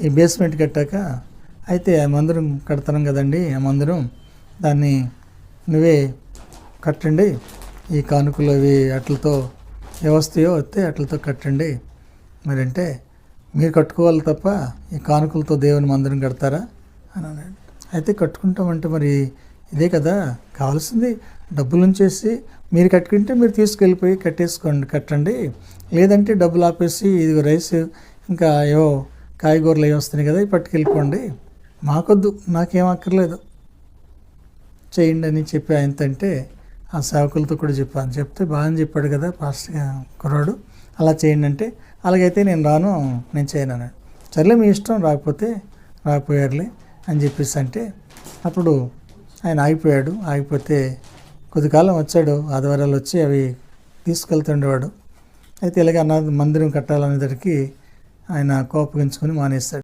ఈ బేస్మెంట్ కట్టాక అయితే ఆ మందిరం కడతాం కదండి, ఆ మందిరం దాన్ని నువ్వే కట్టండి, ఈ కానుకలు అవి అట్లతో వ్యవస్థయో వస్తే అట్లతో కట్టండి. మరి అంటే మీరు కట్టుకోవాలి తప్ప ఈ కానుకలతో దేవుని మందిరం కడతారా అని అన్నాడు. అయితే కట్టుకుంటామంటే మరి ఇదే కదా కావాల్సింది, డబ్బులు ఉంచేసి మీరు కట్టుకుంటే మీరు తీసుకెళ్ళిపోయి కట్టండి, లేదంటే డబ్బులు ఆపేసి ఇది రైస్ ఇంకా ఏవో కాయగూరలు అవి వస్తున్నాయి కదా ఇవి పట్టుకెళ్ళిపోండి, మాకొద్దు, నాకేం అక్కర్లేదు, చేయండి అని చెప్పి ఆయనతంటే ఆ సేవకులతో కూడా చెప్పాను. చెప్తే బాగా చెప్పాడు కదా పాస్టర్ కుర్రాడు, అలా చేయండి అంటే అలాగైతే నేను రాను, నేను చేయను అన్నాడు. సర్లే మీ ఇష్టం, రాకపోతే రాకపోయారులే అని చెప్పేసి అంటే అప్పుడు ఆయన ఆగిపోయాడు. ఆగిపోతే కొద్దికాలం వచ్చాడు, ఆదివారాలు వచ్చి అవి తీసుకెళ్తుండేవాడు. అయితే ఇలాగ మందిరం కట్టాలనేసరికి ఆయన కోపగించుకొని మానేస్తాడు.